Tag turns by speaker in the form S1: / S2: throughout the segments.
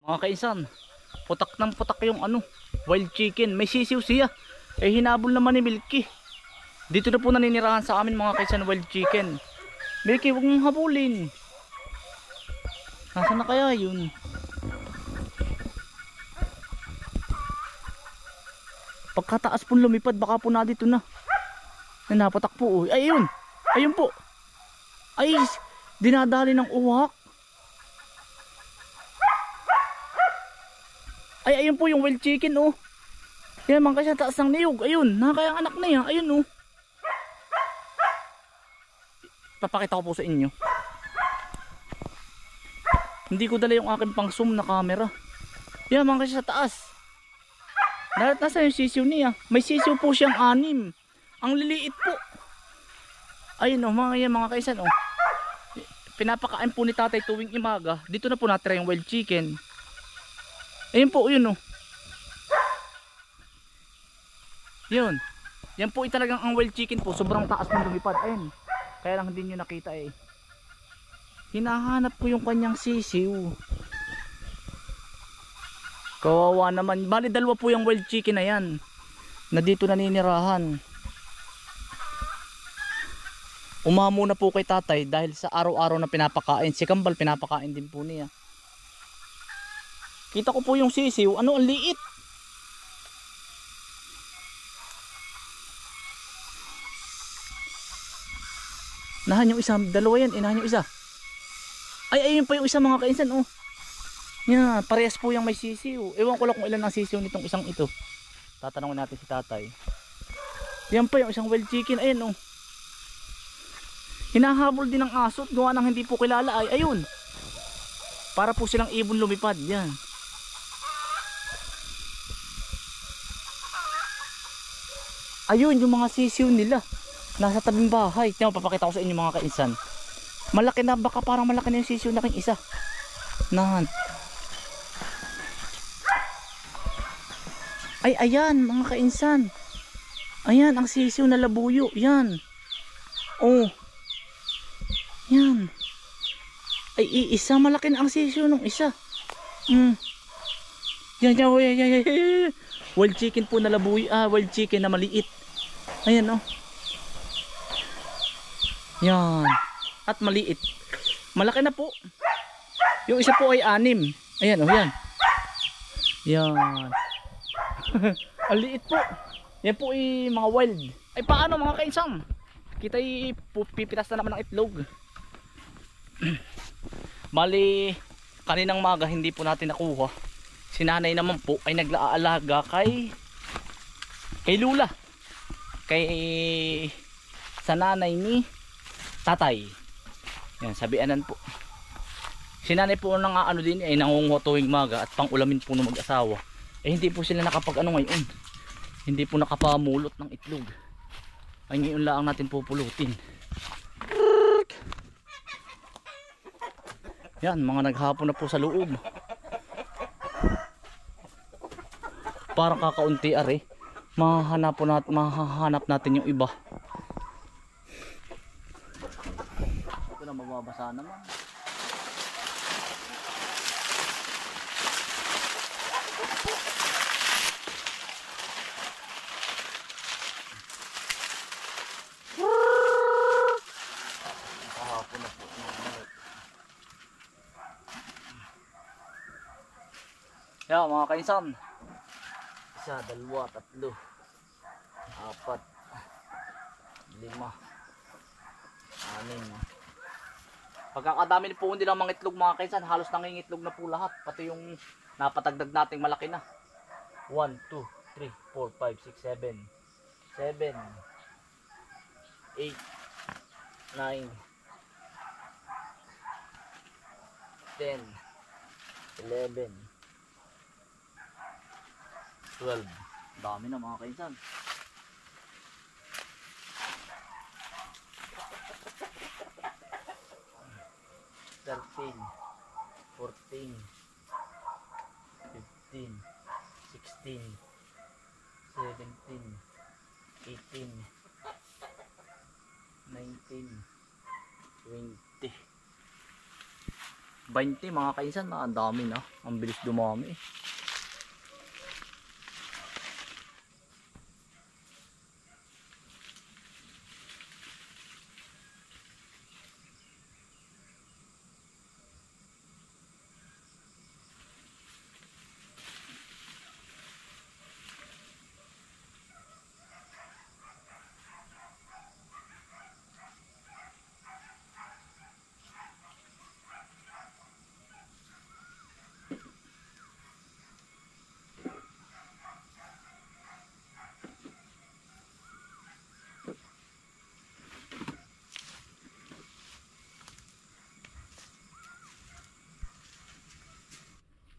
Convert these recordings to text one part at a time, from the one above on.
S1: Mga kainsan, putak ng putak yung wild chicken. May sisiw siya. Eh hinabol naman ni Milky. Dito na po naninirahan sa amin mga kaisan wild chicken. Milky, huwag mong habulin. Nasaan na kaya yun? Pagkataas po lumipad, baka po na dito na. Napatak po. Oh. Ay, ayun. Ayun po. Ay, dinadali ng uwak. Ay, ayun po yung wild chicken, oh. Yan, mga kasi taas ng niyog. Ayun, nakakayang anak na yan. Ayun, oh. Papakita ko po sa inyo. Hindi ko dala yung aking pang zoom na camera. Yan, mga kasi sa taas. Nasa yung sisiw niya. May sisiw po siyang 6. Ang liliit po. Ayun, oh, mga kaisan, oh. Pinapakain po ni tatay tuwing imaga. Dito na po natira yung wild chicken. Ayun po, yun, oh. Yun. Yan po talagang ang wild chicken po. Sobrang taas mo lumipad. Ayun. Kaya lang hindi nyo nakita eh. Hinahanap ko yung kanyang sisiw. Kawawa naman. Bali dalawa po yung wild chicken na yan. Na dito naninirahan. Umamo na po kay tatay dahil sa araw-araw na pinapakain. Si Kambal pinapakain din po niya. Kita ko po yung sisiw. Ano, ang liit. Nahan yung isa, dalawa yan, inahan yung isa. Ay, ayun pa yung isa mga kainsan, oh. Yan, parehas po yung may sisiw. Ewan ko lang kung ilan ang sisiw nitong isang ito. Tatanungin natin si tatay. Yan pa yung isang wild chicken, ayun, oh. Hinahabol din ng aso, gawa ng hindi po kilala, ay, ayun. Para po silang ibon lumipad, yan. Ayun, yung mga sisiw nila. Nasa tabing bahay. Tingnan, papakita ko sa inyo mga kainsan. Malaki na, baka parang malaki na yung sisiw na king isa. Nahan. Ay, ayan mga kainsan. Ayan, ang sisiw na labuyo. Yan. Oh. Yan. Ay, iisa. Malaki na ang sisiw ng isa. Yan, yan, yan. Wild chicken po na labuyo. Wild chicken na maliit. Ayan, oh. Yan. At maliit. Malaki na po. Yung isa po ay 6. Ayan, oh, yan. Yan. Ang liit po. Yan po ay mga wild. Ay, paano mga kainsan? Kita pipitas na naman ng itlog. Bali, kaninang maga hindi po natin nakuha. Si nanay naman po ay naglaalaga kay Lula. Sa nanay ni tatay. Yan, sabianan po. Si nanay po nang din ay nangunguha tuwing maga at pang-ulamin po ng mag-asawa. Eh hindi po sila nakapag ngayon. Hindi po nakapamulot ng itlog. Ay ngayon lang natin pupulutin. Yan, mga naghapon na po sa loob. Parang kakaunti are. Mahahanap natin yung iba. Ito na mababasa naman. Kahapon na po. Yan mga kainsan. 1, 2, 3, 4, 5, 6, 7, 8. Pagkakadami po hindi lang mga itlog mga kainsan, halos nangingitlog na po lahat, pati yung napatagdag nating malaki na. 1, 2, 3, 4, 5, 6, 7, 8, 9, 10, 11, 12. Dami na mga kainsan. 13, 14, 15, 16, 17, 18, 19, 20, 20 mga kainsan, ang dami na. Ang bilis dumami.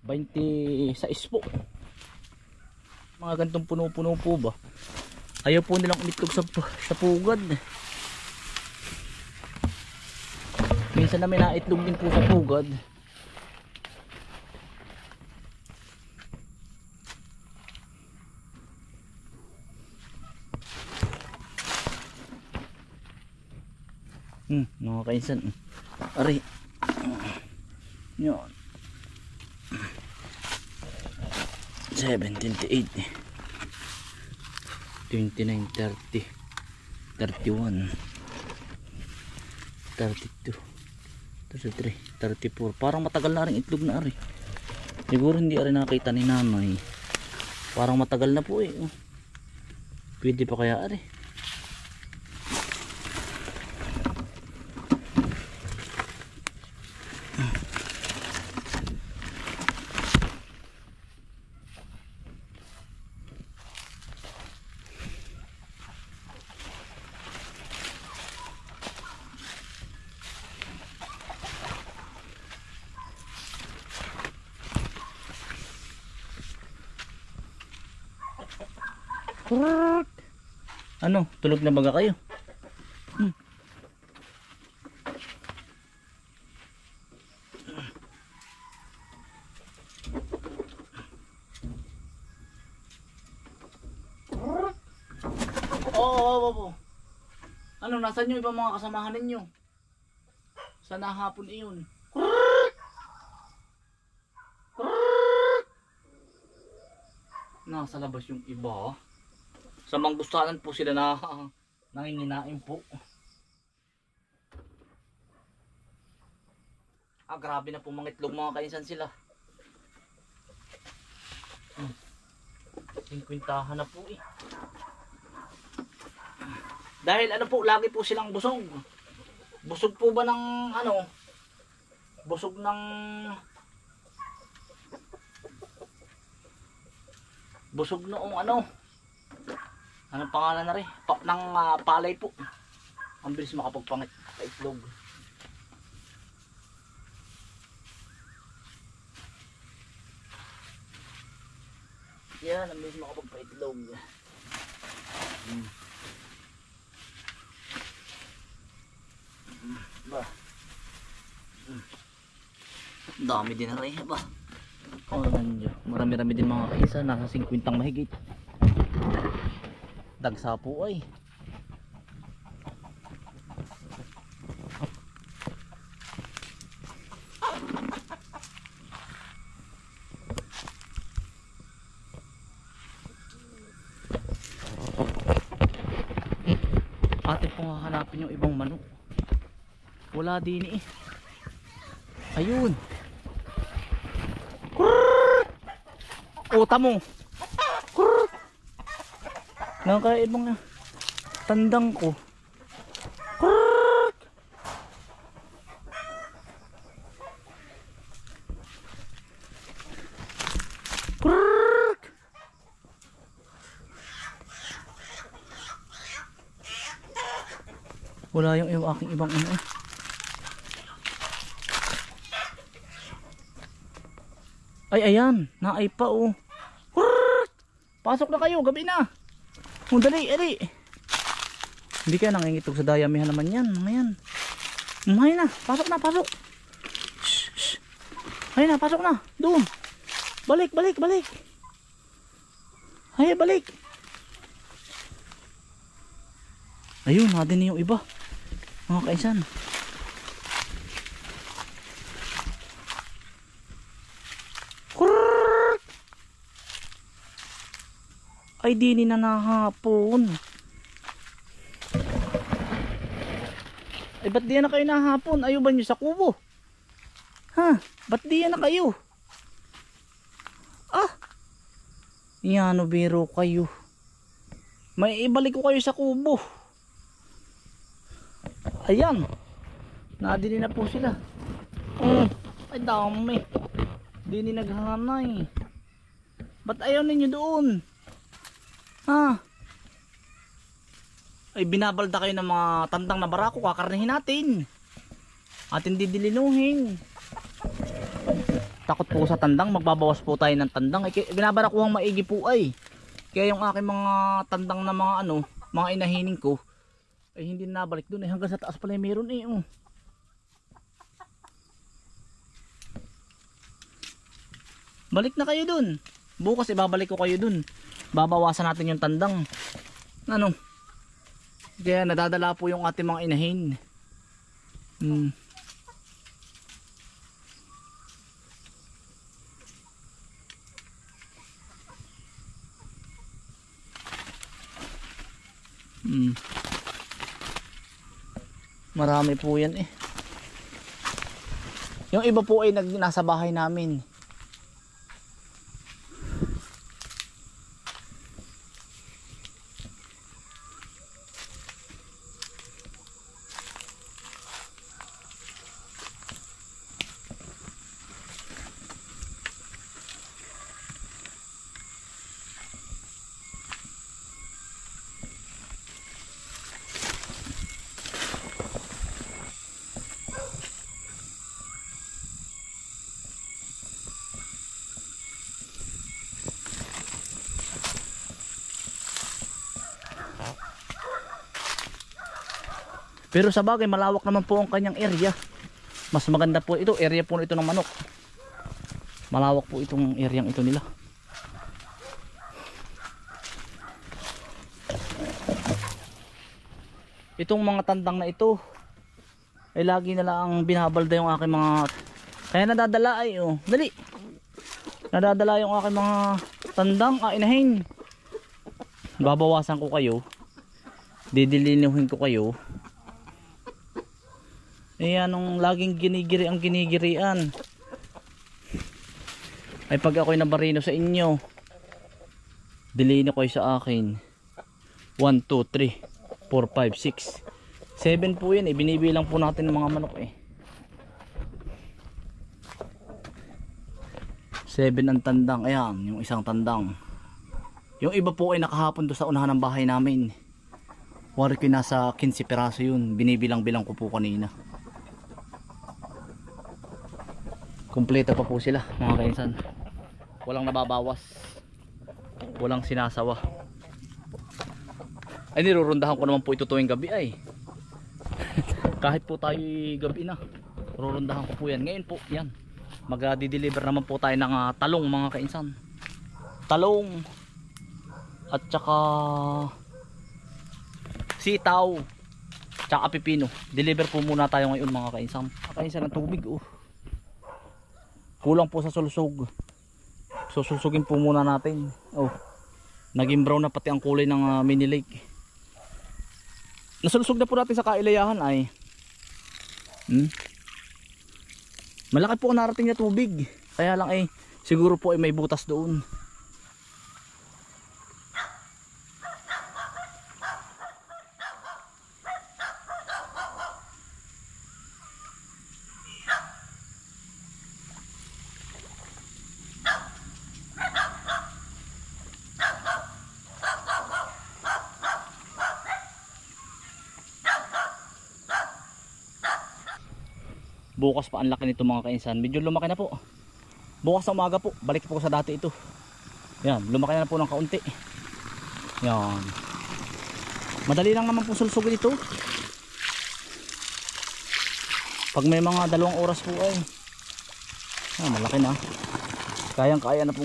S1: 26 po. Mga gantong puno-puno po ba? Ayaw po nilang umitlog sa pugad. Minsan na may naitlog din po sa pugad. Mga kainsan. Ari. Yan. 17, 28, 29, 30, 31, 32, 33, 34. Parang matagal na rin itlog na ari. Siguro hindi rin nakita ni nanay. Parang matagal na po eh. Pwede pa kaya ari. Ano, tulog na baga kayo? Oo. Ano, nasan yung ibang mga kasamahan ninyo? Sana hapon iyon. Nasa labas yung iba. Sa manggustanan po sila na nanginginain po. Grabe na po mga itlog mga kainsan sila. 50 na po eh. Dahil ano po, lagi po silang busog. Busog po ba ng ano? Busog ng noong ano? Anong pangalan na rin? Ng palay po. Ang bilis makapagpangit sa itlog. Yan, ang bilis makapagpaitlog. Ba. Dami din na rin ba? Marami-rami din mga kaisa. Nasa 50 mahigit. Dagsa po ay. Atin po nga hanapin yung ibang manok. Wala din eh. Ayun. Uta mo. Nakakaibang tandang ko. Wala yung aking ibang ano eh. Ay ayan, naay pa oh. Pasok na kayo, gabi na. Dali. Hindi kaya nangingitog sa dayamihan naman yan. Ayan. Hay na, pasok na, pasok. Shh. Hay na, pasok na. Doon. Balik. Hay, balik. Ayun, natin na yung iba. Mga kaisan. Ay di ni na nahapon. Ay ba't di na kayo nahapon? Ayaw ba nyo sa kubo? Ha? Ba't di na kayo? Ah! Yan o biro kayo. May ibalik ko kayo sa kubo. Ayan. Nadili na po sila. Ay dami. Di ni naghanay. Ba't ayaw ninyo doon? Ha? Ay binabalda kayo ng mga tandang na barako. Kakarnihin natin. Atin didilinuhin. Takot po sa tandang. Magbabawas po tayo ng tandang. Ay, binabarakuhang maigi po ay. Kaya yung aking mga tandang na mga ano, mga inahining ko ay hindi nabalik doon. Ay hanggang sa taas pala meron eh. Balik na kayo doon. Bukas ibabalik ko kayo doon. Babawasan natin yung tandang. Ano? Kaya nadadala po yung ating mga inahin. Marami po yan eh. Yung iba po ay nasa bahay namin. Pero sa bagay malawak naman po ang kanyang area. Mas maganda po ito, area po ito ng manok. Malawak po itong area ito nila. Itong mga tandang na ito ay lagi na lang binabalda yung aking mga, kaya nadadala ay dali. Nadadala yung aking mga tandang inahin. Babawasan ko kayo. Didilinuhin ko kayo. Ayan, nung laging ginigiri ang ginigirian ay pag ako'y nabarino sa inyo, dilino kayo sa akin. 1, 2, 3, 4, 5, 6, 7 po yan eh. Binibilang po natin ng mga manok eh. 7 ang tandang. Ayan, yung isang tandang. Yung iba po ay nakahapon doon sa unahan ng bahay namin. Wari ko nasa 15 piraso yun. Binibilang-bilang ko po kanina. Kumpleto pa po sila mga kainsan. Walang nababawas. Walang sinasawa. Ay nirurundahan ko naman po ito tuwing gabi ay. Kahit po tayo gabi na, rurundahan ko po yan. Ngayon po yan, magdi-deliver naman po tayo ng talong mga kainsan. Talong at saka sitaw tsaka pipino. Deliver po muna tayo ngayon mga kainsan. Kainsan ng tubig kulang po sa sulusog. Sususugin po muna natin. Naging brown na pati ang kulay ng mini lake. Nasulusog na po natin sa kailayahan ay. Malaki po ang narating na tubig. Kaya lang siguro po may butas doon. Bukas pa ang laki nito mga kainsan. Medyo lumaki na po. Bukas sa umaga po, balik po sa dati ito. Yan, lumaki na po ng kaunti. Yan. Madali lang naman po sulusugin ito. Pag may mga 2 oras po ay malaki na. Kayang kaya na po,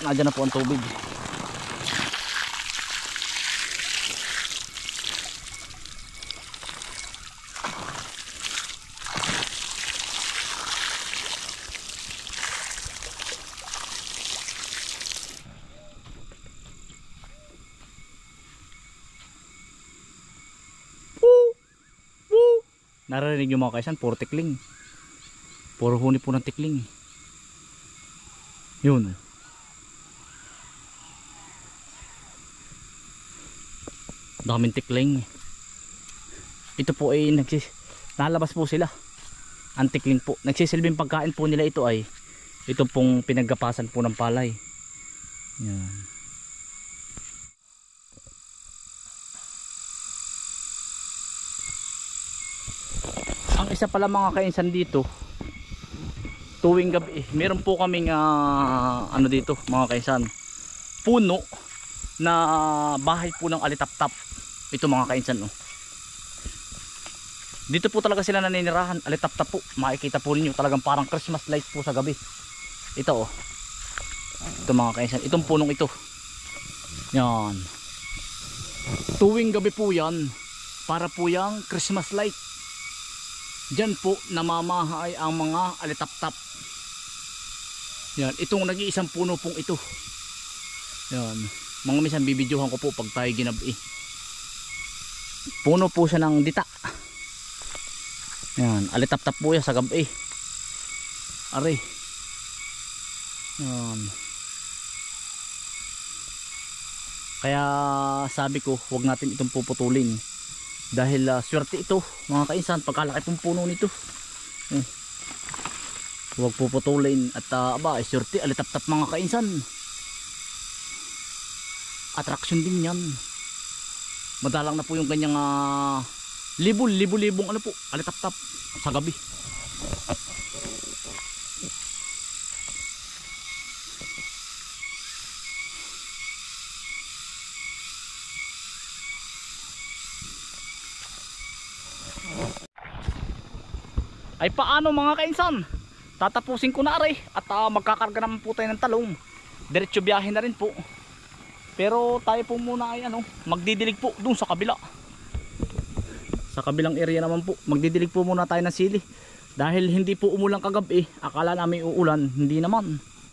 S1: nadyan na po ang tubig. Naririnig nyo mga kaisan, puro tikling. Puro huni po ng tikling. Yun. Daming tikling. Ito po ay lalabas po sila. Ang tikling po. Nagsisilbing pagkain po nila ito ay ito pong pinaggapasan po ng palay. Yan. Ang isa pala mga kainsan dito, tuwing gabi meron po kaming ano dito mga kainsan, puno na bahay po ng alitaptap. Ito mga kainsan, oh. Dito po talaga sila naninirahan, alitaptap po. Makikita po ninyo talagang parang Christmas light po sa gabi. Ito, oh. Ito mga kainsan, itong punong ito. Yan. Tuwing gabi po yan, para po yung Christmas light. Diyan po namamahay ang mga alitaptap. Yan, itong nag-iisang puno pong ito. Yan, mga minsan bibidyohan ko po pag tayo ginabi. Puno po siya ng dita. Yan, alitaptap po yan sa gabi. Aray. Yan. Kaya sabi ko, huwag natin itong puputulin. Dahil swerte ito mga kainsan, pagkalaki pong puno nito. Huwag puputulin. At aba, swerte, alitaptap mga kainsan. Attraction din yan. Madalang na po yung kanyang libo-libong ano po, alitaptap sa gabi. Ay paano mga kainsan, tatapusin ko na aray at magkakarga naman po tayo ng talong. Diretso biyahe na rin po. Pero tayo po muna ay magdidilig po dun sa kabila. Sa kabilang area naman po, magdidilig po muna tayo ng sili. Dahil hindi po umulan kagabi, akala namin uulan, hindi naman.